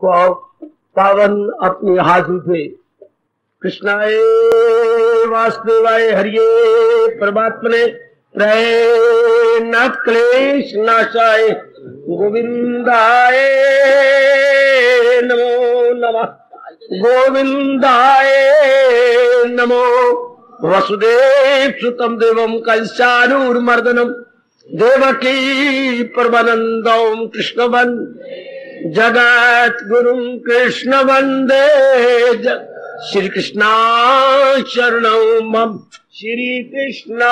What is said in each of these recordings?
को पावन अपनी हाथी थे। कृष्णाय वासुदेवाय हरिये परमात्मने प्रय नाथ क्लेश नाशाय गोविंदाय नमो नमः। गोविंदाय नमो। वसुदेव सुतम देवम कंसानूरमर्दनम देवकी परमानंदम कृष्ण जगत गुरु कृष्ण वंदे श्री कृष्णा शरणौ मम। श्री कृष्णा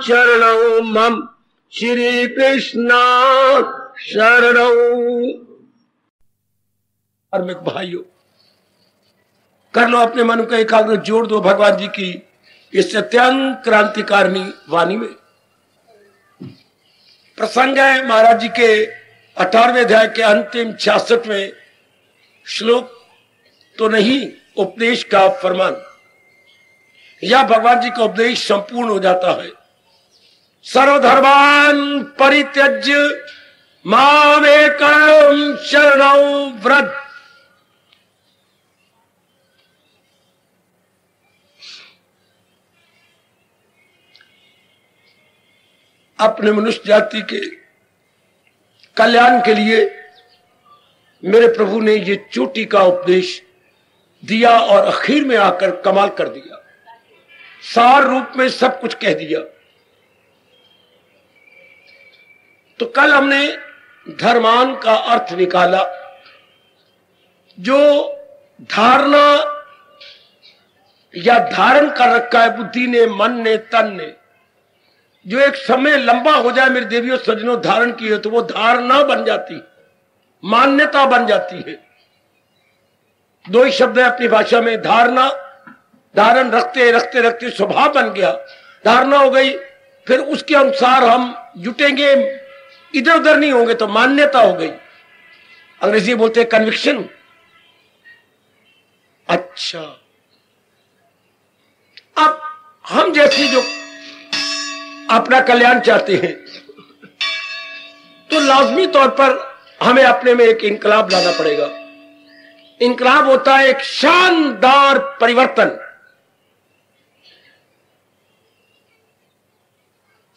शरणौ मम। श्री कृष्णा शरणौ। धार्मिक भाइयों, कर लो अपने मन का एकाग्र, जोड़ दो भगवान जी की इस अत्यंत क्रांतिकारिणी वाणी में। प्रसंग है महाराज जी के 18वें अध्याय के अंतिम 66वें श्लोक तो नहीं, उपदेश का फरमान। या भगवान जी का उपदेश संपूर्ण हो जाता है। सर्वधर्मान परित्यज्य मामेकं शरणं व्रज। अपने मनुष्य जाति के कल्याण के लिए मेरे प्रभु ने ये चोटी का उपदेश दिया और आखिर में आकर कमाल कर दिया, सार रूप में सब कुछ कह दिया। तो कल हमने धर्मान का अर्थ निकाला, जो धारणा या धारण कर रखा है बुद्धि ने, मन ने, तन ने, जो एक समय लंबा हो जाए मेरे देवियों सज्जनों धारण की है, तो वो धारणा बन जाती, मान्यता बन जाती है। दो ही शब्द है अपनी भाषा में, धारणा। धारण रखते रखते रखते स्वभाव बन गया, धारणा हो गई, फिर उसके अनुसार हम जुटेंगे, इधर उधर नहीं होंगे तो मान्यता हो गई। अंग्रेजी बोलते हैं कन्विक्शन। अच्छा, अब हम जैसी जो अपना कल्याण चाहते हैं तो लाजमी तौर पर हमें अपने में एक इनकलाब लाना पड़ेगा। इनकलाब होता है एक शानदार परिवर्तन।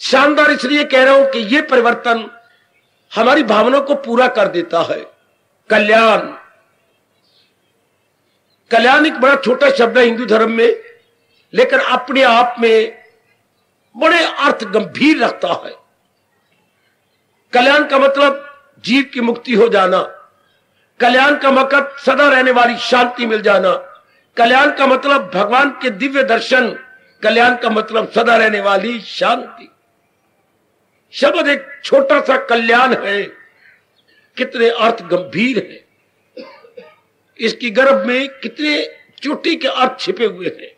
शानदार इसलिए कह रहा हूं कि यह परिवर्तन हमारी भावनाओं को पूरा कर देता है। कल्याण, कल्याण एक बड़ा छोटा शब्द है हिंदू धर्म में, लेकिन अपने आप में बड़े अर्थ गंभीर रखता है। कल्याण का मतलब जीव की मुक्ति हो जाना, कल्याण का मतलब सदा रहने वाली शांति मिल जाना, कल्याण का मतलब भगवान के दिव्य दर्शन, कल्याण का मतलब सदा रहने वाली शांति। शब्द एक छोटा सा कल्याण है, कितने अर्थ गंभीर है, इसकी गर्भ में कितने चोटी के अर्थ छिपे हुए हैं।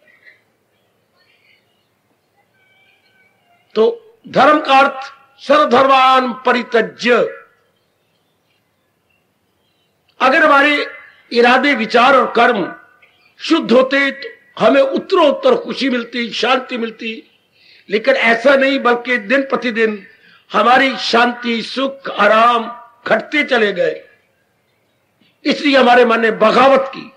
तो धर्म का अर्थ सर्वधर्मान परित्यज्य। अगर हमारे इरादे, विचार और कर्म शुद्ध होते तो हमें उत्तरोत्तर खुशी मिलती, शांति मिलती। लेकिन ऐसा नहीं, बल्कि दिन प्रतिदिन हमारी शांति, सुख, आराम घटते चले गए। इसलिए हमारे मन ने बगावत की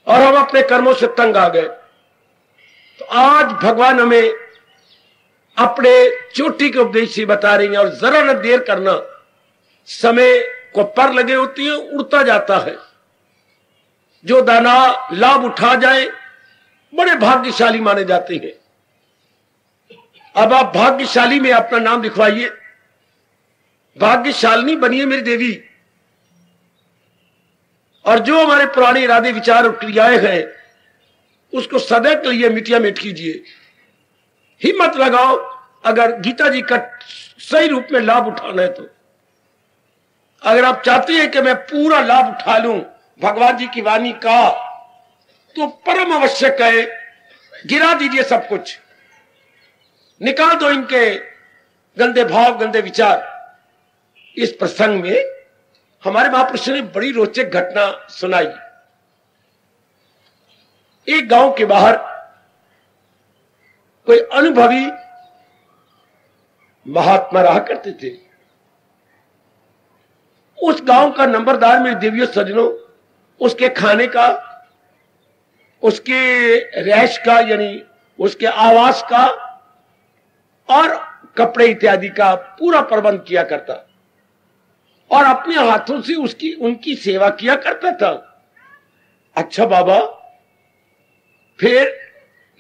और हम अपने कर्मों से तंग आ गए। तो आज भगवान हमें अपने चोटी के उपदेश से बता रही हैं, और जरा न देर करना, समय को पर लगे होती है, उड़ता जाता है। जो दाना लाभ उठा जाए बड़े भाग्यशाली माने जाते हैं। अब आप भाग्यशाली में अपना नाम लिखवाइए, भाग्यशालिनी बनिए मेरी देवी। और जो हमारे पुराने इरादे, विचार और क्रियाएं हैं उसको सदैव के लिए मिटिया मिट कीजिए। हिम्मत लगाओ, अगर गीता जी का सही रूप में लाभ उठाना है तो। अगर आप चाहते हैं कि मैं पूरा लाभ उठा लूं भगवान जी की वाणी का, तो परम आवश्यक है गिरा दीजिए सब कुछ, निकाल दो इनके गंदे भाव, गंदे विचार। इस प्रसंग में हमारे महापुरुष ने बड़ी रोचक घटना सुनाई। एक गांव के बाहर कोई अनुभवी महात्मा रहा करते थे। उस गांव का नंबरदार मेरे देवियों सज्जनों, उसके खाने का, उसके रैश का यानी उसके आवास का और कपड़े इत्यादि का पूरा प्रबंध किया करता और अपने हाथों से उनकी सेवा किया करता था। अच्छा बाबा, फिर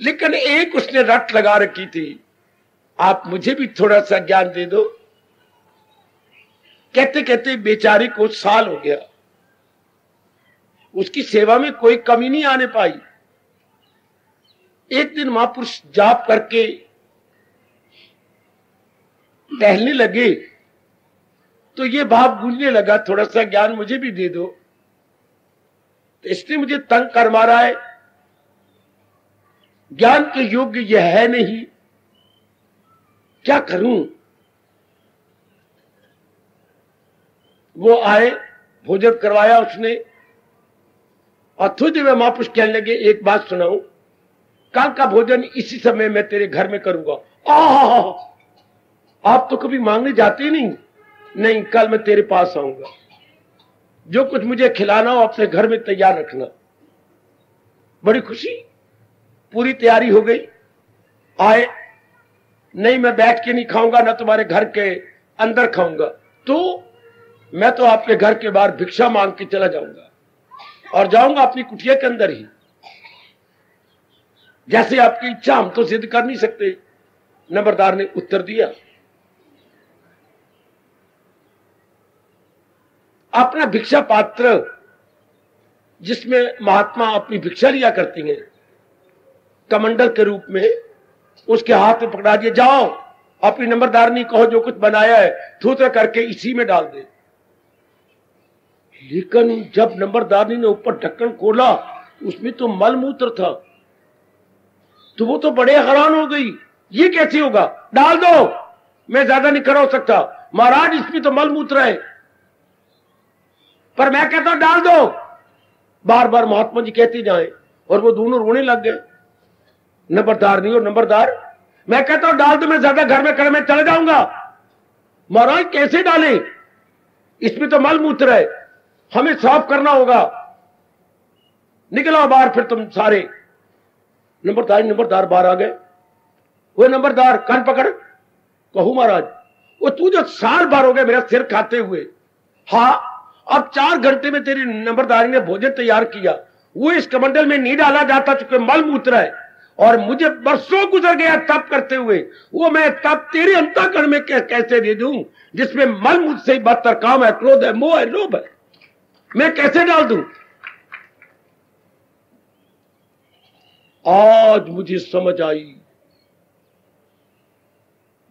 लेकिन एक उसने रट लगा रखी थी, आप मुझे भी थोड़ा सा ज्ञान दे दो। कहते कहते बेचारे को साल हो गया, उसकी सेवा में कोई कमी नहीं आने पाई। एक दिन महापुरुष जाप करके टहलने लगे तो ये भाव गूंजने लगा, थोड़ा सा ज्ञान मुझे भी दे दो। तो इसने मुझे तंग कर मारा है, ज्ञान के योग्य यह है नहीं, क्या करूं। वो आए, भोजन करवाया उसने और थोड़ी देर में महापुरुष कहने लगे, एक बात सुनाऊं, कल का भोजन इसी समय मैं तेरे घर में करूंगा। आप तो कभी मांगने जाते ही नहीं, कल मैं तेरे पास आऊंगा, जो कुछ मुझे खिलाना हो अपने घर में तैयार रखना। बड़ी खुशी, पूरी तैयारी हो गई। आए, नहीं मैं बैठ के नहीं खाऊंगा, ना तुम्हारे घर के अंदर खाऊंगा, तो मैं तो आपके घर के बाहर भिक्षा मांग के चला जाऊंगा और जाऊंगा अपनी कुटिया के अंदर ही, जैसे आपकी इच्छा, हम तो सिद्ध कर नहीं सकते। नंबरदार ने उत्तर दिया, अपना भिक्षा पात्र जिसमें महात्मा अपनी भिक्षा लिया करती हैं कमंडल के रूप में, उसके हाथ में पकड़ा दिए, जाओ अपनी नंबरदारनी कहो जो कुछ बनाया है थूथर करके इसी में डाल दे। लेकिन जब नंबरदारनी ने ऊपर ढक्कन खोला उसमें तो मल मूत्र था, तो वो तो बड़े हैरान हो गई, ये कैसे होगा, डाल दो, मैं ज्यादा नहीं खड़ा हो सकता। महाराज इसमें तो मल मूत्र है, पर मैं कहता हूं डाल दो। बार बार महात्मा जी कहते जाए और वो दोनों रोने लग गए, नंबरदारनी और नंबरदार। मैं कहता हूं डाल दो, मैं ज्यादा घर में मैं चले जाऊंगा। महाराज कैसे डालें, इसमें तो मल मूत्र है, हमें साफ करना होगा, निकलो बाहर फिर तुम सारे। नंबरदार बाहर आ गए। वो नंबरदार कान पकड़, कहूं महाराज, वो तू जो साल बार हो गए मेरा सिर खाते हुए, हाँ अब 4 घंटे में तेरी नंबरदारी ने भोजन तैयार किया, वो इस कमंडल में नहीं डाला जाता चूंकि मल मूत्र है, और मुझे बरसों गुजर गया तप करते हुए, वो मैं तप तेरे अंतःकरण में कैसे दे दूं जिसमें मल मूत्र से बदतर काम है, क्रोध है, मोह है, लोभ है, मैं कैसे डाल दूं। आज मुझे समझ आई,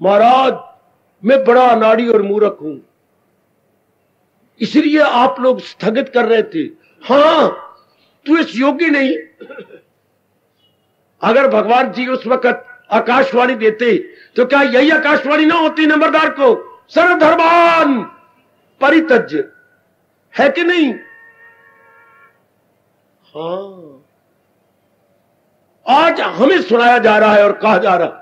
महाराज मैं बड़ा अनाड़ी और मूर्ख हूं, इसलिए आप लोग स्थगित कर रहे थे। हां, तू इस योग्य नहीं। अगर भगवान जी उस वक्त आकाशवाणी देते तो क्या यही आकाशवाणी ना होती नंबरदार को, सर्वधर्मान परित्यज्य, है कि नहीं। हाँ, आज हमें सुनाया जा रहा है और कहा जा रहा,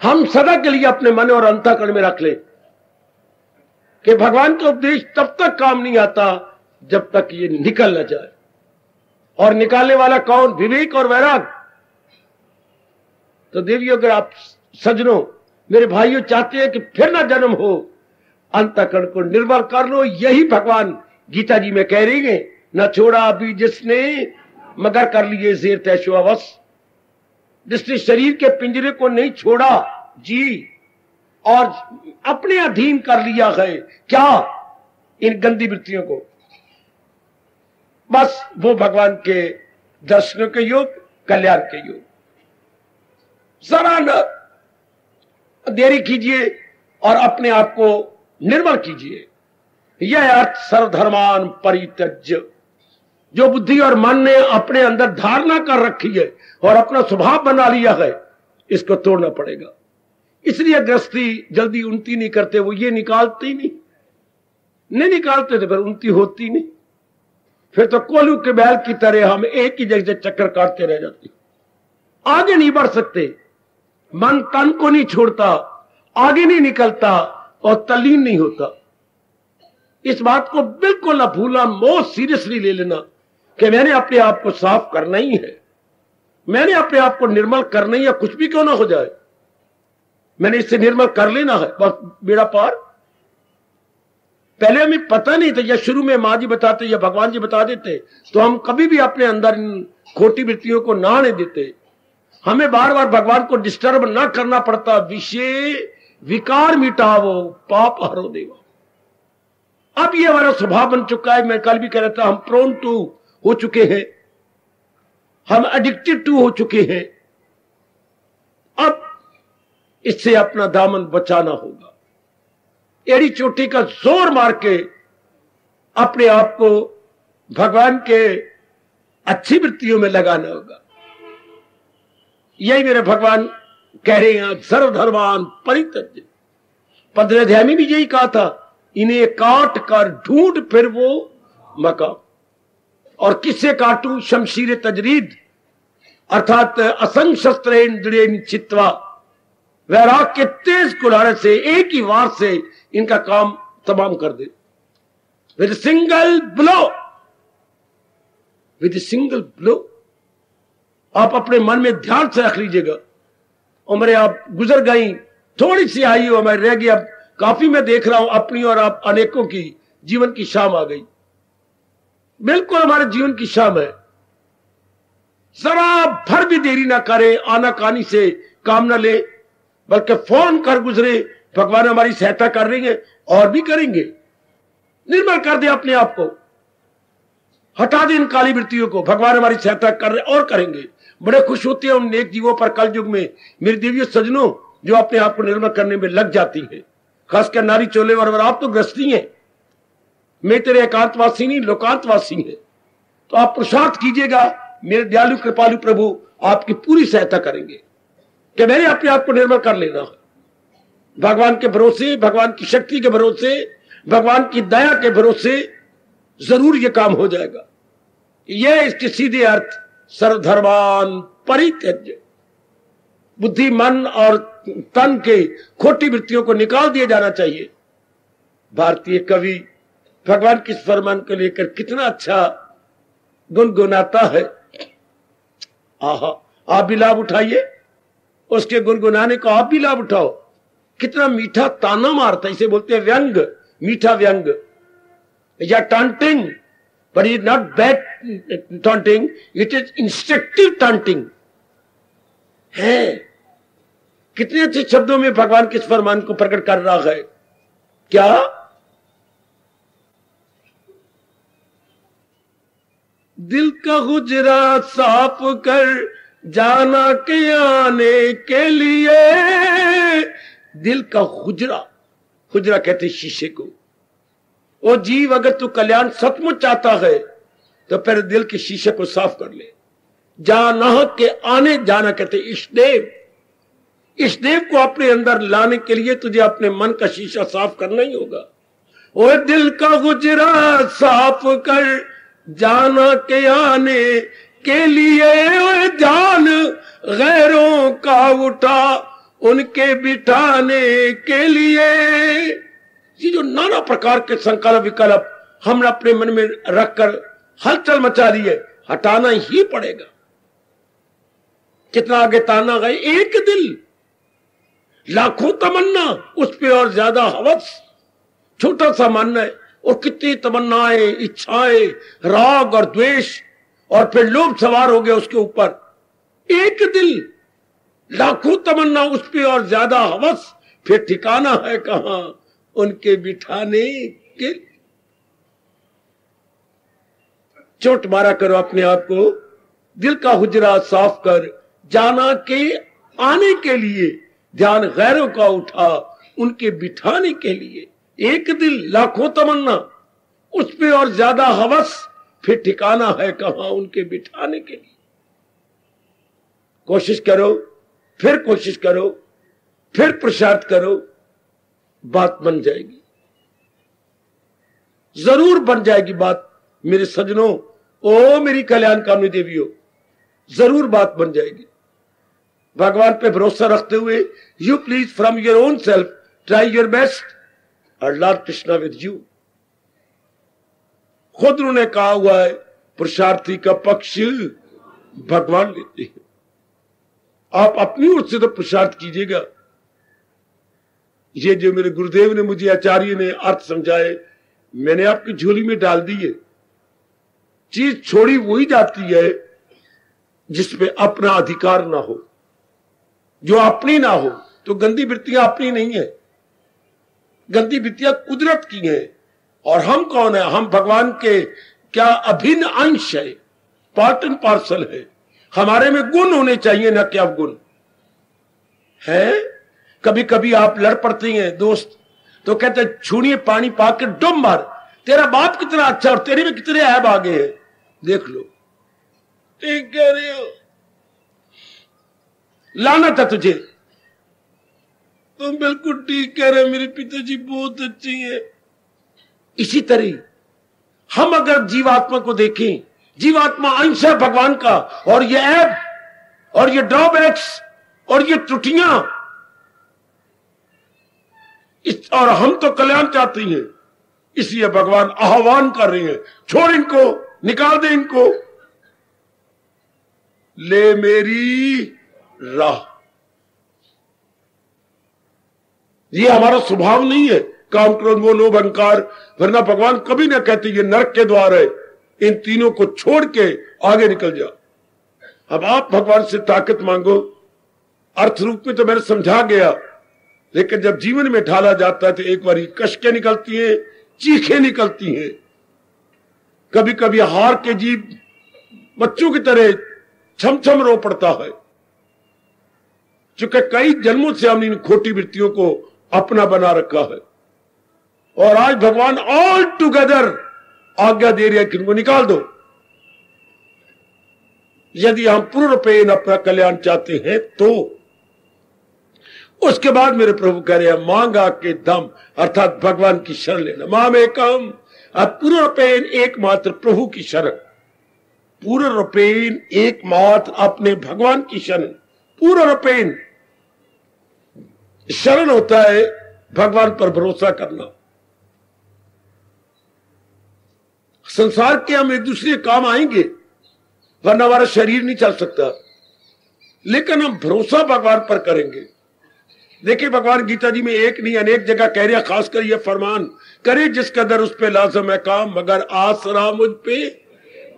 हम सदा के लिए अपने मन और अंतःकरण में रख ले कि भगवान का उपदेश तब तक काम नहीं आता जब तक ये निकल न जाए। और निकालने वाला कौन, विवेक और वैराग। तो देवियों, अगर आप सज्जनों मेरे भाइयों चाहते हैं कि फिर ना जन्म हो, अंतःकरण को निर्मल कर लो, यही भगवान गीता जी में कह रही है, न छोड़ा अभी जिसने मगर कर लिए जेर तैशो अवश्य। जिसने शरीर के पिंजरे को नहीं छोड़ा जी, और अपने अधीन कर लिया है क्या, इन गंदी वृत्तियों को, बस वो भगवान के दर्शनों के योग, कल्याण के योग। जरा न देरी कीजिए और अपने आप को निर्मल कीजिए। यह अर्थ सर्वधर्मान परित्यज्य, जो बुद्धि और मन ने अपने अंदर धारणा कर रखी है और अपना स्वभाव बना लिया है, इसको तोड़ना पड़ेगा। इसलिए गृहस्थी जल्दी उन्नति नहीं करते, वो ये निकालते ही नहीं निकालते तो फिर उन्नति होती नहीं। फिर तो कोलू के बैल की तरह हम एक ही जगह से चक्कर काटते रह जाते, आगे नहीं बढ़ सकते। मन तन को नहीं छोड़ता, आगे नहीं निकलता और तल्लीन नहीं होता। इस बात को बिल्कुल ना भूलना, मोस्ट सीरियसली ले लेना कि मैंने अपने आप को साफ करना ही है, मैंने अपने आप को निर्मल करना ही है, कुछ भी क्यों ना हो जाए मैंने इससे निर्मल कर लेना है, बस बेड़ा पार। पहले हमें पता नहीं था, या शुरू में माँ जी बताते या भगवान जी बता देते तो हम कभी भी अपने अंदर इन खोटी वृत्तियों को ना आने देते, हमें बार बार भगवान को डिस्टर्ब ना करना पड़ता। विषय विकार मिटावो पाप हरो देवो। अब ये हमारा स्वभाव बन चुका है। मैं कल भी कह रहा था, हम प्रोन टू हो चुके हैं, हम एडिक्टेड टू हो चुके हैं। अब इससे अपना दामन बचाना होगा, एड़ी चोटी का जोर मार के अपने आप को भगवान के अच्छी वृत्तियों में लगाना होगा। यही मेरे भगवान कह रहे हैं, सर्वधर्मान परित्यज्य। 15 अध्याय में भी यही कहा था, इन्हें काट कर ढूंढ फिर वो मकाम। और किससे काटू? शमशीर तजरीद अर्थात असंग शस्त्रेण दृढ़ेन चित्वा, वैराग के तेज कुल्हाड़े से एक ही वार से इनका काम तमाम कर दे। With single blow, with single blow. आप अपने मन में ध्यान से रख लीजिएगा, उम्रें आप गुजर गई, थोड़ी सी आई हो हमारी रह गई, अब काफी मैं देख रहा हूं अपनी और आप अनेकों की जीवन की शाम आ गई, बिल्कुल हमारे जीवन की शाम है। जरा भर भी देरी ना करे, आनाकानी से काम ना ले, बल्कि फौरन कर गुजरे। भगवान हमारी सहायता कर रही है और भी करेंगे। निर्मल कर दे अपने आप को, हटा दे इन काली वृत्तियों को। भगवान हमारी सहायता कर रहे और करेंगे। बड़े खुश होते हैं उन नेक जीवों पर कल युग में, मेरे देवियों सजनों, जो अपने आप को निर्मल करने में लग जाती है, खासकर नारी चोले और आप तो ग्रस्ती हैं, मैं तेरे एकांतवासी नहीं लोकांतवासी है। तो आप पुरुषार्थ कीजिएगा, मेरे दयालु कृपालु प्रभु आपकी पूरी सहायता करेंगे कि मैंने अपने आप को निर्मल कर लेना है। भगवान के भरोसे, भगवान की शक्ति के भरोसे, भगवान की दया के भरोसे जरूर ये काम हो जाएगा। यह इसके सीधे अर्थ सर्वधर्मान परित्यज्य। बुद्धि, मन और तन के खोटी वृत्तियों को निकाल दिया जाना चाहिए। भारतीय कवि भगवान के फरमान को लेकर कितना अच्छा गुनगुनाता है। आहा, आप भी लाभ उठाइए, उसके गुनगुनाने को आप भी लाभ उठाओ। कितना मीठा ताना मारता, इसे बोलते हैं व्यंग, मीठा व्यंग या taunting, but it not bad taunting, it is instructive taunting है। कितने अच्छे शब्दों में भगवान के फरमान को प्रकट कर रहा है। क्या दिल का हुजरा साफ कर जाना के आने के लिए। दिल का हुजरा, हुजरा कहते शीशे को। ओ जीव, अगर तू कल्याण सचमुच चाहता है तो फिर दिल के शीशे को साफ कर ले। जाना के आने, जाना कहते इष्टदेव। इष्टदेव को अपने अंदर लाने के लिए तुझे अपने मन का शीशा साफ करना ही होगा। ओ दिल का हुजरा साफ कर जाना के आने के लिए। जान गैरों का उठा उनके बिठाने के लिए। ये जो नाना प्रकार के संकल्प विकल्प हमने अपने मन में रखकर हलचल मचा ली है, हटाना ही पड़ेगा। कितना आगे ताना गए, एक दिल लाखों तमन्ना, उस पे और ज्यादा हवस। छोटा सा मन है और कितनी तमन्नाएं, इच्छाएं, राग और द्वेष, और फिर लोभ सवार हो गया उसके ऊपर। एक दिल, लाखों तमन्ना, उस पे और ज्यादा हवस, फिर ठिकाना है कहां उनके बिठाने के। चोट मारा करो अपने आप को। दिल का हुजरा साफ कर जाना के आने के लिए। ध्यान गैरों का उठा उनके बिठाने के लिए। एक दिल, लाखों तमन्ना, उस पे और ज्यादा हवस, फिर ठिकाना है कहां उनके बिठाने के लिए। कोशिश करो, फिर कोशिश करो, फिर पुरुषार्थ करो, बात बन जाएगी, जरूर बन जाएगी बात मेरे सजनों। ओ मेरी कल्याणकामी देवियों, जरूर बात बन जाएगी। भगवान पे भरोसा रखते हुए you please from your own self try your best और लॉर्ड कृष्णा विद यू। खुद उन्होंने कहा हुआ है पुरुषार्थी का पक्ष भगवान लेते हैं। आप अपनी ओर से तो पुरुषार्थ कीजिएगा। ये जो मेरे गुरुदेव ने मुझे आचार्य ने अर्थ समझाए, मैंने आपकी झोली में डाल दी है। चीज छोड़ी वही जाती है जिसपे अपना अधिकार ना हो, जो अपनी ना हो। तो गंदी वृत्तियां अपनी नहीं है, गंदी वृत्तियां कुदरत की हैं। और हम कौन है? हम भगवान के क्या अभिन्न अंश है, पार्ट एंड पार्सल है। हमारे में गुण होने चाहिए, ना क्या गुण है। कभी कभी आप लड़ पड़ते हैं दोस्त, तो कहते छूनिए पानी पाकर डुब मार, तेरा बाप कितना अच्छा और तेरे में कितने ऐब आ गए हैं, देख लो। ठीक कह रहे हो, लानत है तुझे। तुम बिल्कुल ठीक कह रहे हो, मेरे पिताजी बहुत अच्छे हैं। इसी तरह हम अगर जीवात्मा को देखें, जीवात्मा अंश है भगवान का, और ये ऐब और ये ड्रॉबैक्स और ये त्रुटियां, और हम तो कल्याण चाहते हैं, इसलिए भगवान आह्वान कर रहे हैं, छोड़ इनको, निकाल दे इनको, ले मेरी राह। ये हमारा स्वभाव नहीं है, काम क्रोध मोह लोभ अहंकार, वरना भगवान कभी ना कहते ये नरक के द्वार है, इन तीनों को छोड़ के आगे निकल जा। अब आप भगवान से ताकत मांगो। अर्थ रूप में तो मैंने समझा गया, लेकिन जब जीवन में ढाला जाता है तो एक बार कशके निकलती हैं, चीखें निकलती हैं। कभी कभी हार के जीव बच्चों की तरह छम छम रो पड़ता है, क्योंकि कई जन्मों से हमने इन खोटी वृत्तियों को अपना बना रखा है। और आज भगवान ऑल टुगेदर आज्ञा दे रहे हैं कि इनको निकाल दो। यदि हम पूर्ण रूपेण अपना कल्याण चाहते हैं तो उसके बाद मेरे प्रभु कह रहे हैं, मांगा के दम, अर्थात भगवान की शरण लेना। माम एकम, अब पूर्ण रूपेण एकमात्र प्रभु की शरण, पूर्ण रूपेण एकमात्र अपने भगवान की शरण। पूर्ण रूपेण शरण होता है भगवान पर भरोसा करना। संसार के हम एक दूसरे काम आएंगे, वरना हमारा शरीर नहीं चल सकता, लेकिन हम भरोसा भगवान पर करेंगे। देखिए भगवान गीता जी में एक नहीं अनेक जगह कह रहे, खासकर यह फरमान करे जिस कदर उस पे लाजम है काम, मगर आसरा मुझ पे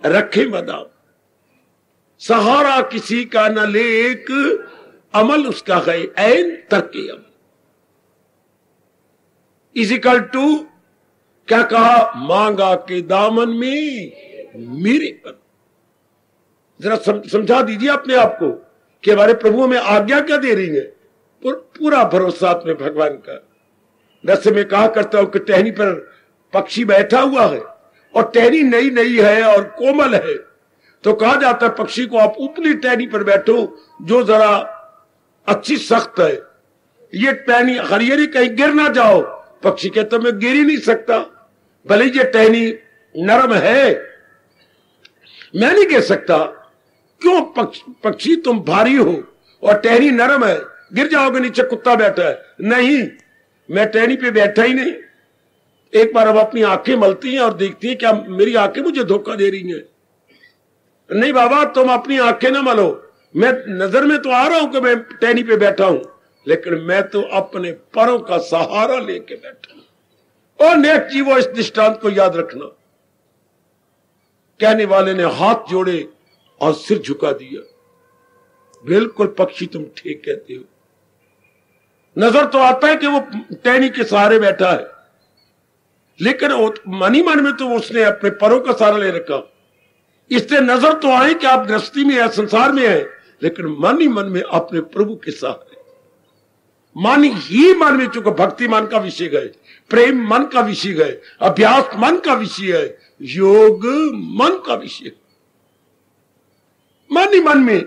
रखे मदाम। सहारा किसी का न ले एक अमल उसका है ऐन तरके अमल। इजिकल टू क्या कहा? मांगा के दामन में मेरे पर। जरा समझा दीजिए अपने आप को कि हमारे प्रभु हमें आज्ञा क्या दे रही है। पूरा भरोसा अपने भगवान का। वैसे मैं कहा करता हूं कि टहनी पर पक्षी बैठा हुआ है और टहनी नई नई है और कोमल है, तो कहा जाता है पक्षी को आप ऊपरी टहनी पर बैठो जो जरा अच्छी सख्त है, ये टहनी हरियरी कहीं गिर ना जाओ। पक्षी कहता मैं गिर ही नहीं सकता, भले ये टहनी नरम है, मैं नहीं गिर सकता। क्यों पक्षी तुम भारी हो और टहनी नरम है, गिर जाओगे, नीचे कुत्ता बैठा है। नहीं, मैं टहनी पे बैठा ही नहीं। एक बार अब अपनी आंखें मलती हैं और देखती हैं क्या मेरी आंखें मुझे धोखा दे रही हैं। नहीं बाबा, तुम अपनी आंखें ना मलो, मैं नजर में तो आ रहा हूं कि मैं टहनी पे बैठा हूं, लेकिन मैं तो अपने पैरों का सहारा लेके बैठा हूं। और नेक जीवो, इस दृष्टांत को याद रखना। कहने वाले ने हाथ जोड़े और सिर झुका दिया। बिल्कुल पक्षी तुम ठीक कहते हो। नजर तो आता है कि वो टहनी के सहारे बैठा है, लेकिन मन ही मन में तो उसने अपने पैरों का सहारा ले रखा। इससे नजर तो आए कि आप गृहस्थी में है, संसार में है, लेकिन मन ही मन में अपने प्रभु के सहारे। मन ही मन में, चूंकि भक्ति मन का विषय गए, प्रेम मन का विषय गए, अभ्यास मन का विषय है, योग मन का विषय। मन ही मन में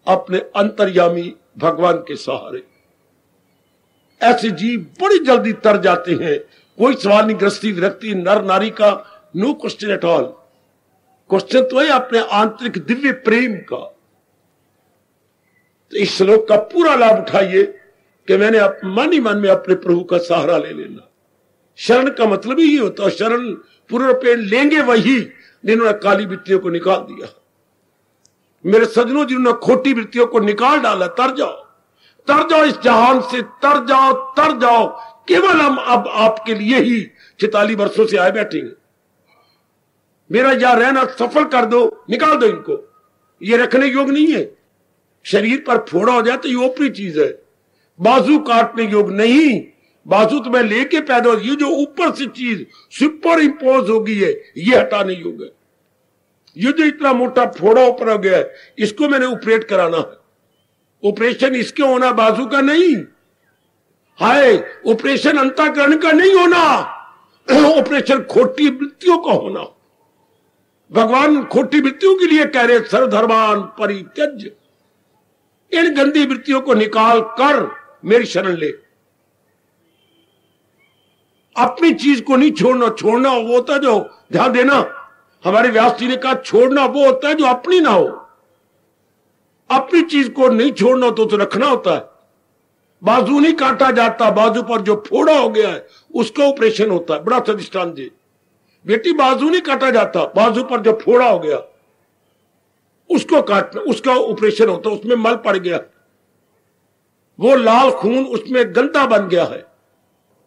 अपने अंतर्यामी भगवान के सहारे। ऐसे जीव बड़ी जल्दी तर जाते हैं। कोई सवाल नहीं, गृहस्थी विरक्ति नर नारी का, no question at all. Question तो है अपने आंतरिक दिव्य प्रेम का। तो इस श्लोक का पूरा लाभ उठाइए कि मैंने मन ही मन में अपने प्रभु का सहारा ले लेना। शरण का मतलब ही होता है, शरण पूर्ण पेन लेंगे वही जिन्होंने काली वृत्तियों को निकाल दिया। मेरे सज्जनों, जिन्होंने खोटी वृत्तियों को निकाल डाला, तर जाओ इस जहान से, तर जाओ। केवल हम अब आपके लिए ही 46 वर्षों से आए बैठेंगे। मेरा यहां रहना सफल कर दो, निकाल दो इनको, ये रखने योग्य नहीं है। शरीर पर फोड़ा हो जाए तो ये ऊपरी चीज है, बाजू काटने योग्य नहीं। बाजू तो मैं लेके पैदा हो, ये जो ऊपर से चीज सुपर इंपोज हो गई है, ये हटाने योग्य है। ये जो इतना मोटा फोड़ा ऊपर हो गया है, इसको मैंने ऑपरेट कराना है। ऑपरेशन इसके होना, बाजू का नहीं। हाय, ऑपरेशन अंतःकरण का नहीं होना, ऑपरेशन खोटी वृत्तियों का होना। भगवान खोटी वृत्तियों के लिए कह रहे, सर्वधर्मान परित्यज्य, इन गंदी वृत्तियों को निकाल कर मेरी शरण ले। अपनी चीज को नहीं छोड़ना वो होता है जो, ध्यान देना, हमारे व्यास जी ने कहा छोड़ना वो होता है जो अपनी ना हो। अपनी चीज को नहीं छोड़ना तो रखना होता है। बाजू नहीं काटा जाता, बाजू पर जो फोड़ा हो गया है उसका ऑपरेशन होता है। बड़ा अच्छा दृष्टांत जी, बेटी बाजू नहीं काटा जाता, बाजू पर जो फोड़ा हो गया उसको काटना, उसका ऑपरेशन होता है। उसमें मल पड़ गया, वो लाल खून उसमें गंदा बन गया है,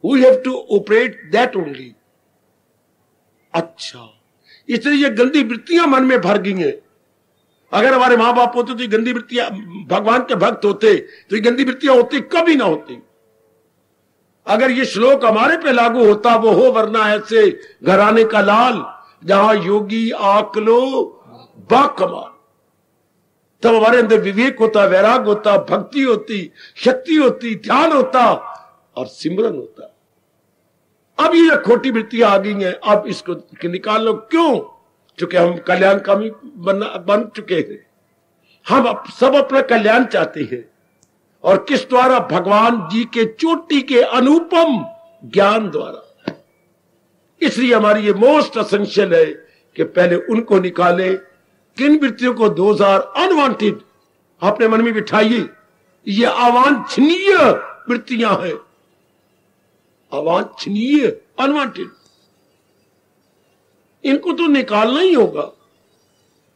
we have to operate that only. अच्छा, इसलिए ये गंदी वृत्तियां मन में भर गई हैं। अगर हमारे मां बाप होते तो ये गंदी वृत्तियां, भगवान के भक्त होते तो ये गंदी वृत्तियां होती कभी ना होती। अगर ये श्लोक हमारे पे लागू होता, वो हो वरना ऐसे घराने का लाल, जहां योगी आकलो बाकमाल, तब हमारे अंदर विवेक होता, वैराग होता, भक्ति होती, शक्ति होती, ध्यान होता और सिमरन होता। अब ये खोटी वृत्तियां आ गई हैं, अब इसको निकाल लो। क्यों? क्योंकि हम कल्याणकामी बन चुके हैं। हम सब अपना कल्याण चाहते हैं, और किस द्वारा? भगवान जी के चोटी के अनुपम ज्ञान द्वारा। इसलिए हमारी ये मोस्ट असेंशियल है कि पहले उनको निकाले। किन वृत्तियों को? 2000 अनवांटेड अपने मन में बिठाइए। ये अवांछनीय वृत्तियां हैं, अवांछनीय, अनवांटेड। इनको तो निकालना ही होगा।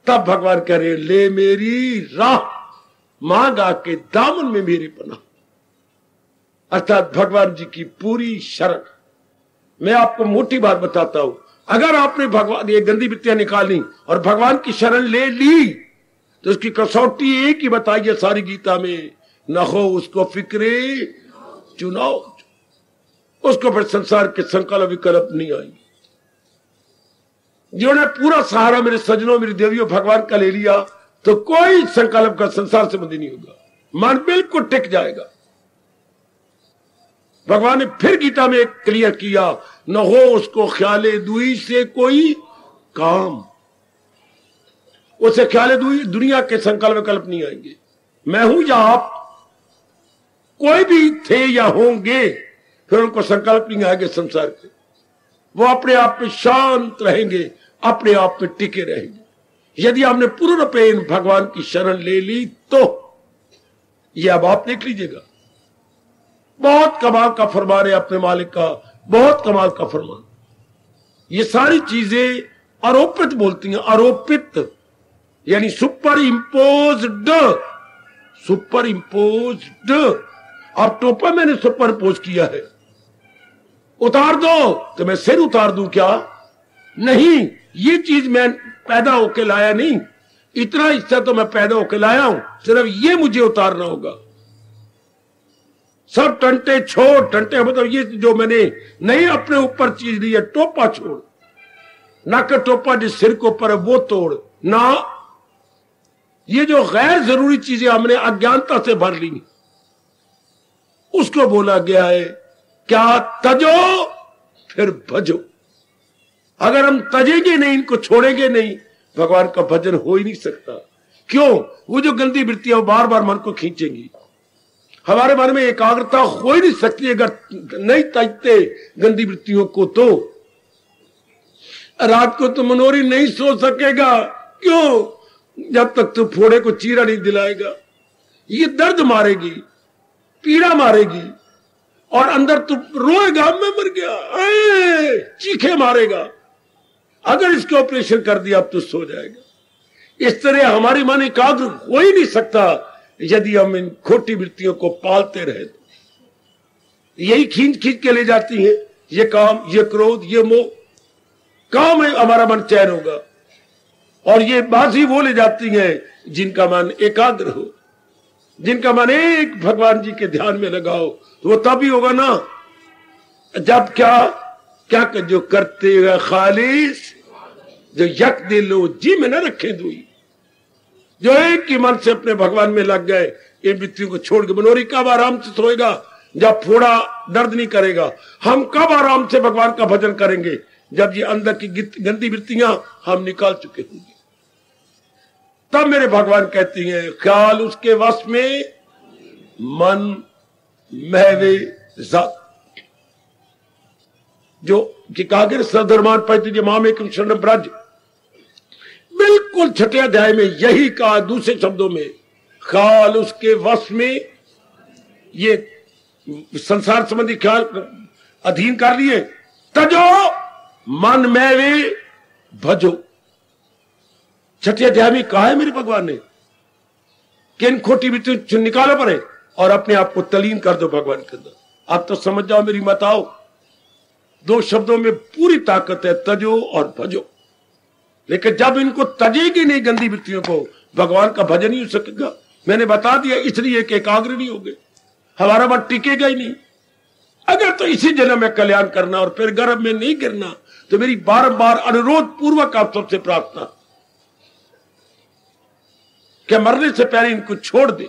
तब भगवान कह रहे, ले मेरी राह, मांगा के दामन में मेरी पनाह। अर्थात भगवान जी की पूरी शरण। मैं आपको मोटी बात बताता हूं, अगर आपने भगवान ये गंदी वृत्तियां निकाली और भगवान की शरण ले ली तो उसकी कसौटी एक ही बताई है सारी गीता में, न हो उसको फिक्रे चुनाव, उसको फिर संसार के संकल्प विकल्प नहीं आएंगे। जिन्होंने पूरा सहारा मेरे सज्जनों, मेरी देवियों, भगवान का ले लिया तो कोई संकल्प का संसार संबंधी नहीं होगा, मन बिल्कुल टिक जाएगा। भगवान ने फिर गीता में एक क्लियर किया, न हो उसको ख्याले दुई से कोई काम, उसे ख्याले दुई दुनिया के संकल्प विकल्प नहीं आएंगे। मैं हूं या आप, कोई भी थे या होंगे, फिर उनको संकल्प नहीं आएंगे संसार के। वो अपने आप में शांत रहेंगे, अपने आप में टिके रहेंगे। यदि हमने पूर्ण रूपेण भगवान की शरण ले ली तो ये अब आप देख लीजिएगा, बहुत कमाल का फरमान है अपने मालिक का, बहुत कमाल का फरमान। ये सारी चीजें आरोपित बोलती हैं, आरोपित यानी सुपर इम्पोज्ड, सुपर इम्पोज्ड। अब टोपा मैंने सुपर इम्पोज किया है, उतार दो तो मैं सिर उतार दूं क्या? नहीं, ये चीज मैं पैदा होके लाया नहीं, इतना हिस्सा तो मैं पैदा होके लाया हूं, सिर्फ ये मुझे उतारना होगा। सब टंटे छोड़, टंटे मतलब ये जो मैंने नहीं अपने ऊपर चीज ली है, टोपा छोड़, ना कि टोपा जिस सिर को ऊपर है वो तोड़ ना। ये जो गैर जरूरी चीजें हमने अज्ञानता से भर ली, उसको बोला गया है क्या? तजो फिर भजो। अगर हम तजेंगे नहीं, इनको छोड़ेंगे नहीं, भगवान का भजन हो ही नहीं सकता। क्यों? वो जो गंदी वृत्तियां बार बार मन को खींचेंगी, हमारे मन में एकाग्रता हो ही नहीं सकती अगर नहीं तजते गंदी वृत्तियों को। तो रात को तो मनोरी नहीं सो सकेगा। क्यों? जब तक तू फोड़े को चीरा नहीं दिलाएगा। ये दर्द मारेगी, पीड़ा मारेगी, और अंदर तू रोएगा, मैं मर गया, चीखे मारेगा। अगर इसके ऑपरेशन कर दिया अब तो सो जाएगा। इस तरह हमारी मन एकाग्र हो ही नहीं सकता यदि हम इन खोटी वृत्तियों को पालते रहे। यही खींच खींच के ले जाती है, ये काम, ये क्रोध, ये मोह। काम है हमारा मन चैन होगा, और ये बाजी वो ले जाती हैं जिनका मन एकाग्र हो, जिनका मन एक भगवान जी के ध्यान में लगाओ। तो वो तभी होगा ना जब क्या जो करते हुए खालिस, जो यक दिलो जी में न रखे दुई, जो एक ही मन से अपने भगवान में लग गए। इन वृत्तियों को छोड़ के मनोरी कब आराम से सोएगा जब थोड़ा दर्द नहीं करेगा। हम कब आराम से भगवान का भजन करेंगे जब ये अंदर की गंदी वृत्तियां हम निकाल चुके होंगे। तब मेरे भगवान कहती हैं ख्याल उसके वश में मन महवे जात, जो कि कागिर सधर्मान पैतृ माम एक शरण ब्रज। बिल्कुल छठे अध्याय में यही कहा दूसरे शब्दों में, ख्याल उसके वश में, ये संसार संबंधी ख्याल अधीन कर लिए। तजो मन में वे भजो। छठे अध्याय में कहा है मेरे भगवान ने कि इन खोटी वृत्तियों निकालो पड़े और अपने आप को तलीन कर दो भगवान के अंदर। आप तो समझ जाओ मेरी मत आओ। दो शब्दों में पूरी ताकत है, तजो और भजो। लेकिन जब इनको तजेगी नहीं गंदी वृत्तियों को, भगवान का भजन ही हो सकेगा। मैंने बता दिया इसलिए कि एकाग्र नहीं होगे, हमारा मन टिकेगा ही नहीं। अगर तो इसी जन्म में कल्याण करना और फिर गर्भ में नहीं गिरना, तो मेरी बार-बार अनुरोध पूर्वक आप सबसे प्रार्थना कि मरने से पहले इनको छोड़ दे।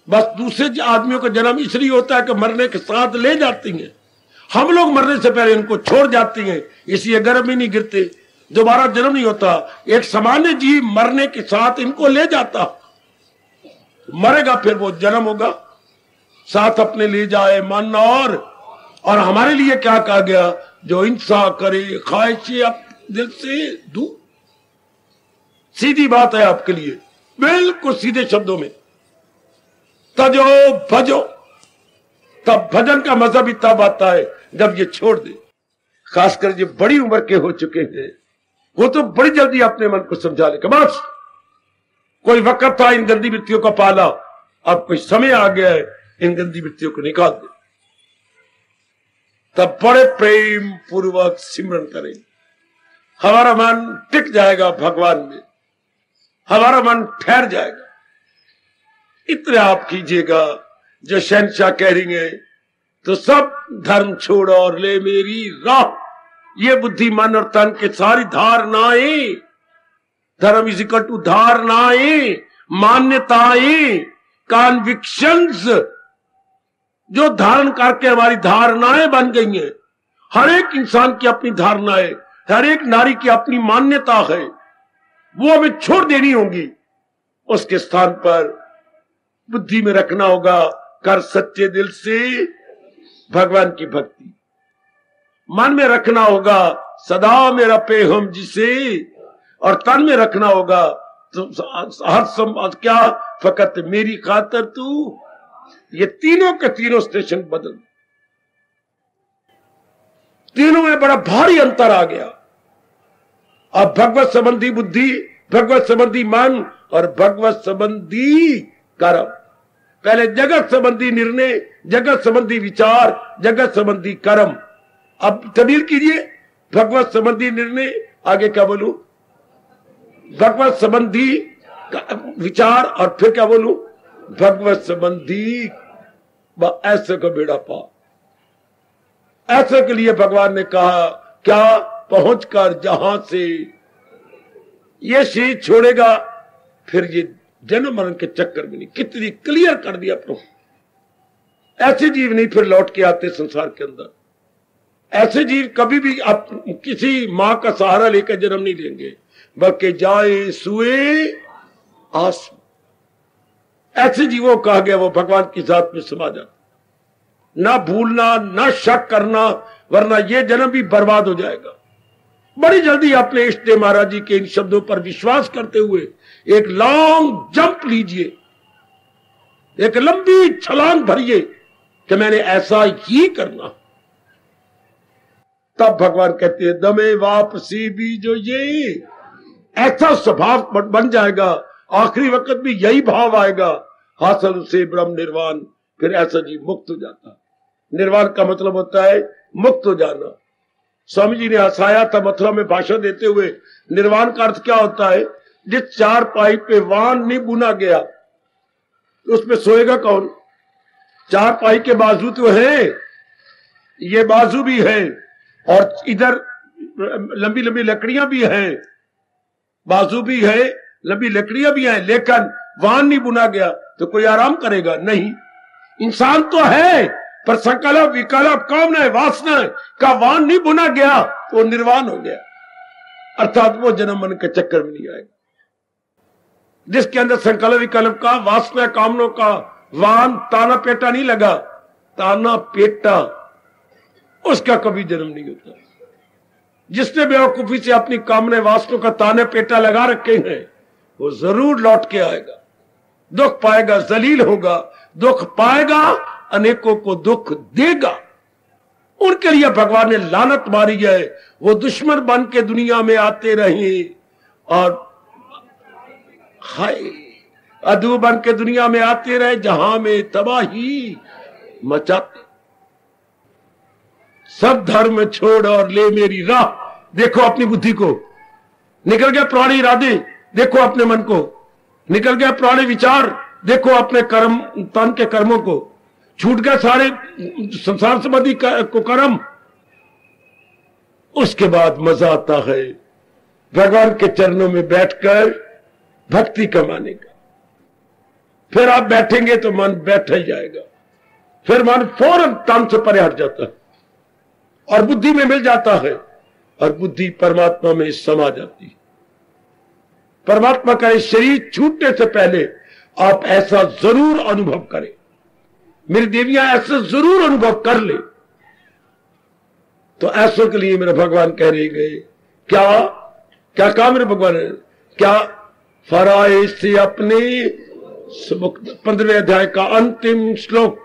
बस दूसरे आदमियों का जन्म इसलिए होता है कि मरने के साथ ले जाती हैं, हम लोग मरने से पहले इनको छोड़ जाती हैं, इसलिए गर्भ में नहीं गिरते, दोबारा जन्म नहीं होता। एक सामान्य जीव मरने के साथ इनको ले जाता, मरेगा फिर वो जन्म होगा, साथ अपने ले जाए मन। और हमारे लिए क्या कहा गया, जो हिंसा करे ख्वाहिशें अब दिल से दूर। सीधी बात है आपके लिए, बिल्कुल सीधे शब्दों में, तजो भजो। तब भजन का मजा भी तब आता है जब ये छोड़ दे। खासकर जो बड़ी उम्र के हो चुके हैं वो तो बड़ी जल्दी अपने मन को समझा ले, बस कोई वक्त था इन गंदी वृत्तियों का पाला, अब कोई समय आ गया है इन गंदी वृत्तियों को निकाल दे। तब बड़े प्रेम पूर्वक सिमरन करें, हमारा मन टिक जाएगा भगवान में, हमारा मन ठहर जाएगा। इतना आप कीजिएगा जो शहंशाह कह रही है, तो सब धर्म छोड़ और ले मेरी राह। ये बुद्धि मन और तन के सारी धारणाएं, धर्म इज इक्वल टू धारणाएं, मान्यताएं, कॉन्विक्शंस, जो धारण करके हमारी धारणाएं बन गई हैं। हर एक इंसान की अपनी धारणा है, हर एक नारी की अपनी मान्यता है, वो हमें छोड़ देनी होगी। उसके स्थान पर बुद्धि में रखना होगा, कर सच्चे दिल से भगवान की भक्ति। मन में रखना होगा सदा मेरा पे हम जिसे, और तन में रखना होगा तो हर क्या फकत मेरी खातर तू। ये तीनों के तीनों स्टेशन बदल, तीनों में बड़ा भारी अंतर आ गया। अब भगवत संबंधी बुद्धि, भगवत संबंधी मन और भगवत संबंधी कर्म। पहले जगत संबंधी निर्णय, जगत संबंधी विचार, जगत संबंधी कर्म। अब तब्दील कीजिए, भगवत संबंधी निर्णय, आगे क्या बोलूं, भगवत संबंधी विचार, और फिर क्या बोलूं, भगवत संबंधी ऐसे का बेड़ा पा। ऐसे के लिए भगवान ने कहा क्या, पहुंचकर जहां से ये शरीर छोड़ेगा फिर ये जन्म मरण के चक्कर में नहीं। कितनी क्लियर कर दिया प्रभु। ऐसे जीव नहीं फिर लौट के आते संसार के अंदर। ऐसे जीव कभी भी आप किसी मां का सहारा लेकर जन्म नहीं लेंगे, बल्कि जाए सुए आस। ऐसे जीवों कहा गया वो भगवान की जात में समा जाता। ना भूलना, ना शक करना, वरना ये जन्म भी बर्बाद हो जाएगा। बड़ी जल्दी अपने इष्ट देव महाराज जी के इन शब्दों पर विश्वास करते हुए एक लॉन्ग जंप लीजिए, एक लंबी छलांग भरिए कि मैंने ऐसा ही करना। तब भगवान कहते हैं दमे वापसी भी जो ये ऐसा स्वभाव बन जाएगा, आखिरी वक्त भी यही भाव आएगा, हासिल से ब्रह्म निर्वाण, फिर ऐसा जीव मुक्त हो जाता। निर्वाण का मतलब होता है मुक्त हो जाना। स्वामी जी ने हंसाया था मथुरा में भाषण देते हुए, निर्वाण का अर्थ क्या होता है? जिस चार पाई पे वान नहीं बुना गया उसमें सोएगा कौन? चार पाई के बाजू तो है, ये बाजू भी है और इधर लंबी लंबी लकड़ियां भी हैं, बाजू भी है, लंबी लकड़ियां भी हैं, लेकिन वान नहीं बुना गया तो कोई आराम करेगा? नहीं। इंसान तो है पर संकल्प विकल्प कामना वासना का वान नहीं बुना गया तो निर्वाण हो गया, अर्थात वो जन्म मन के चक्कर में नहीं आएगा। जिसके अंदर संकल्प विकल्प का वासना कामनों का वान ताना पेटा नहीं लगा, ताना पेटा उसका कभी जन्म नहीं होता। जिसने बेवकूफी से अपनी कामने वासनों का ताने पेटा लगा रखे हैं वो जरूर लौट के आएगा, दुख पाएगा, जलील होगा, दुख पाएगा, अनेकों को दुख देगा। उनके लिए भगवान ने लानत मारी है, वो दुश्मन बन के दुनिया में आते रहे और हाय अधू बन के दुनिया में आते रहे, जहां में तबाही मचाते। सब धर्म छोड़ और ले मेरी राह, देखो अपनी बुद्धि को, निकल गया पुराने इरादे, देखो अपने मन को, निकल गया पुराने विचार, देखो अपने कर्म, तन के कर्मों को, छूट गए सारे संसार संबंधी को कर्म। उसके बाद मजा आता है भगवान के चरणों में बैठकर भक्ति कमाने का। फिर आप बैठेंगे तो मन बैठ ही जाएगा, फिर मन फौरन तन से परे हट जाता है और बुद्धि में मिल जाता है और बुद्धि परमात्मा में समा जाती है। परमात्मा का शरीर छूटने से पहले आप ऐसा जरूर अनुभव करें, मेरी देवियां ऐसा जरूर अनुभव कर ले। तो ऐसों के लिए मेरे भगवान कह रहे गए, क्या क्या कहा मेरे भगवान ने? क्या फराए से अपने 15वें अध्याय का अंतिम श्लोक,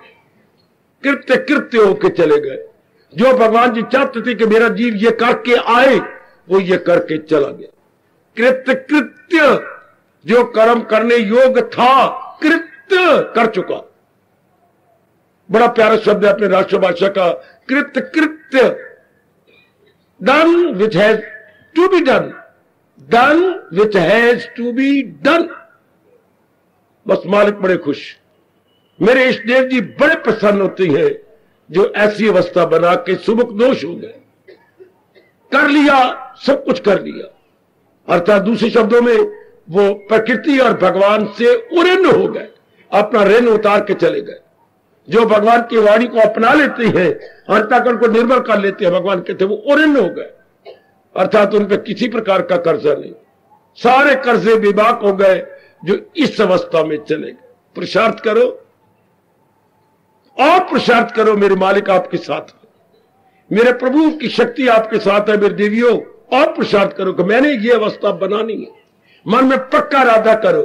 कृत्य कृत्य होके चले गए। जो भगवान जी चाहते थे कि मेरा जीव ये करके आए, वो ये करके चला गया। कृत्य कृत्य, जो कर्म करने योग्य था कृत्य कर चुका। बड़ा प्यारा शब्द है अपने राष्ट्रभाषा का, कृत्य कृत्य, done which has to be done, done which has to be done. बस मालिक बड़े खुश, मेरे इष्टदेव जी बड़े प्रसन्न होते हैं जो ऐसी अवस्था बना के सुमुख दोष हो गए, कर लिया, सब कुछ कर लिया, अर्थात दूसरे शब्दों में वो प्रकृति और भगवान से उऋण हो गए, अपना ऋण उतार के चले गए। जो भगवान की वाणी को अपना लेते हैं, अंतःकरण को निर्भर कर लेते हैं, भगवान कहते हैं वो उऋण हो गए, अर्थात उन पर किसी प्रकार का कर्जा नहीं, सारे कर्जे बेबाक हो गए जो इस अवस्था में चले गए। पुरुषार्थ करो और पुरुषार्थ करो, मेरे मालिक आपके साथ है, मेरे प्रभु की शक्ति आपके साथ है। मेरे देवियों और पुरुषार्थ करो कि मैंने ये अवस्था बनानी है, मन में पक्का इरादा करो।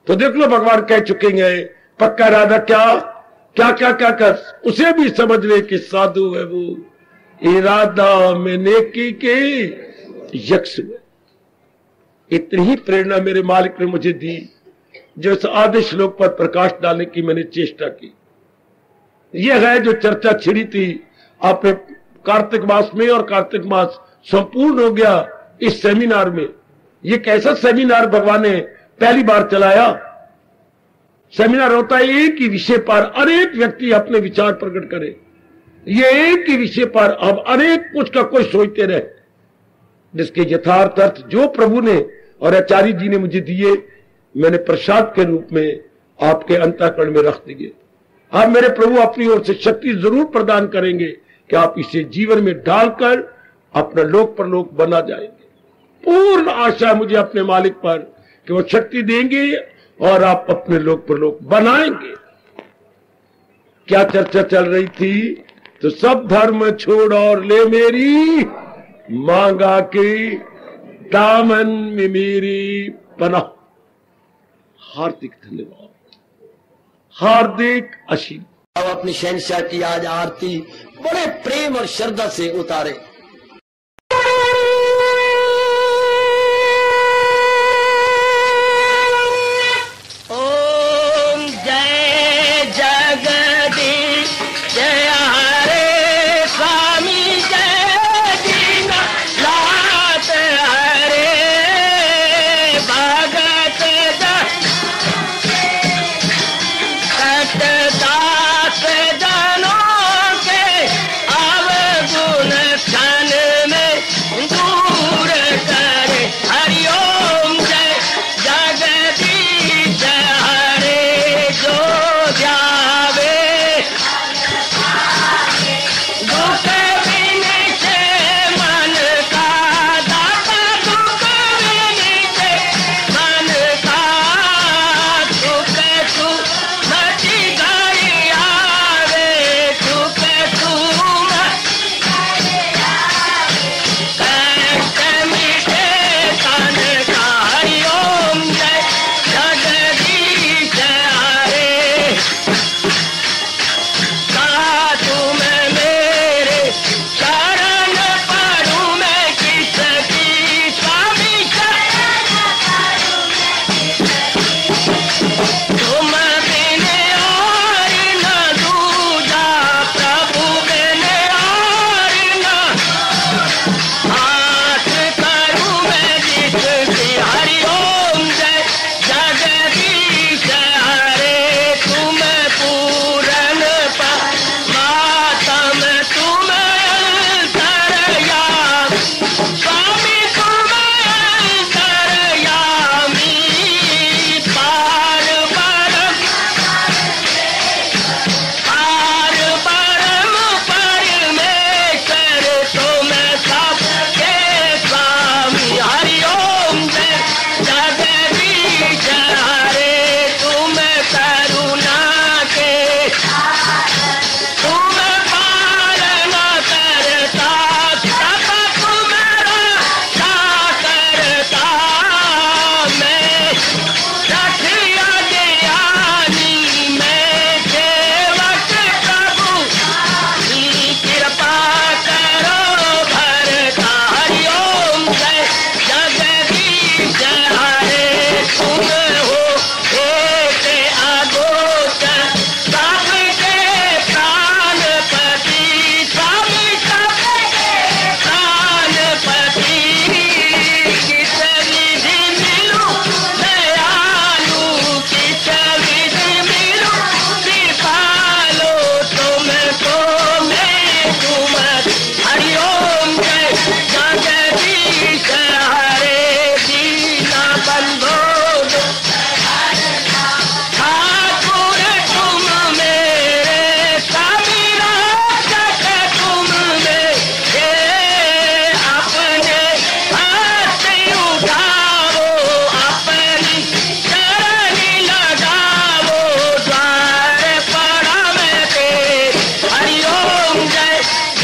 तो देख लो भगवान कह चुके हैं पक्का इरादा क्या क्या क्या क्या कर, उसे भी समझ ले कि साधु है वो, इरादा में नेकी के यक्ष में। इतनी ही प्रेरणा मेरे मालिक ने मुझे दी जो इस आधे श्लोक पर प्रकाश डालने की मैंने चेष्टा की। यह है जो चर्चा छिड़ी थी आपने कार्तिक मास में, और कार्तिक मास संपूर्ण हो गया इस सेमिनार में। ये कैसा सेमिनार भगवान ने पहली बार चलाया? सेमिनार होता है एक ही विषय पर अनेक व्यक्ति अपने विचार प्रकट करें, ये एक ही विषय पर अब अनेक कुछ का कुछ सोचते रहे, जिसके यथार्थ अर्थ जो प्रभु ने और आचार्य जी ने मुझे दिए, मैंने प्रसाद के रूप में आपके अंतःकरण में रख दिए। अब मेरे प्रभु अपनी ओर से शक्ति जरूर प्रदान करेंगे कि आप इसे जीवन में डालकर अपना लोक परलोक बना जाएंगे। पूर्ण आशा मुझे अपने मालिक पर कि वो शक्ति देंगे और आप अपने लोक परलोक बनाएंगे। क्या चर्चा चल रही थी? तो सब धर्म छोड़ और ले मेरी मांगा के दामन में मेरी पनाह। हार्दिक धन्यवाद, हार्दिक आशीर्वाद। अब अपनी शहंशाह की आज आरती बड़े प्रेम और श्रद्धा से उतारे।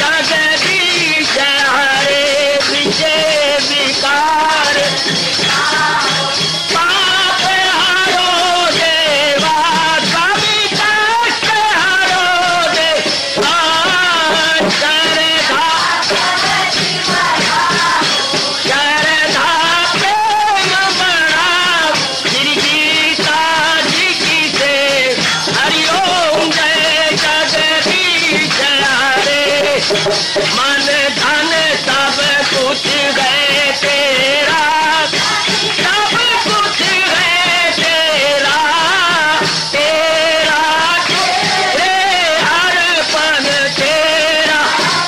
जगदीश हरे विजय विकार पाप हरो देवा कवि कष्ट हरो देवा श्रद्धा प्रेम बड़ा श्री गीता जी की से हरिओम जय जगदीश हरे मन धन सब कुछ है तेरा सब कुछ है तेरा तेरा तेरे अर्पण तेरा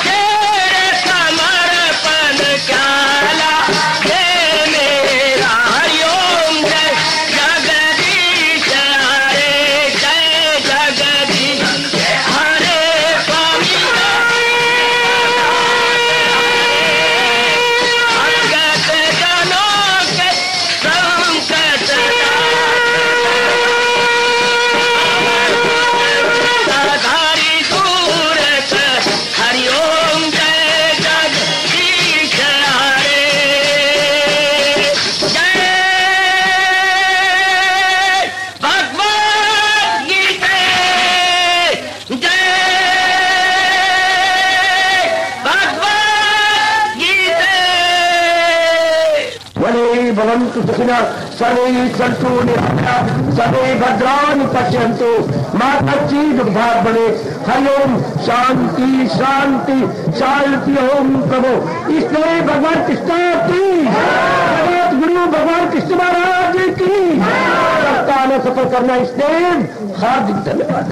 तेरे समर्पण क्याला हे मेरा हरिओम जय जगदीश हरे जय जगदीश हरे स्वामी भगत जनों के संकट धारी दूर हरिओम जय जगदीश हरे जय भगवद गीता जय भगवद गीता वने भवन्तु सुखिनः सर्वे सन्तु निरामयाः सर्वे भद्राणि पश्यन्तु मा कश्चित् दुर्भाग् भवेत् हरि ओम शांति शांति शांति ओम प्रभु। इसलिए भगवान कृष्ण की जगत गुरु भगवान कृष्ण महाराज की सफल करना इसलिए हार्दिक धन्यवाद।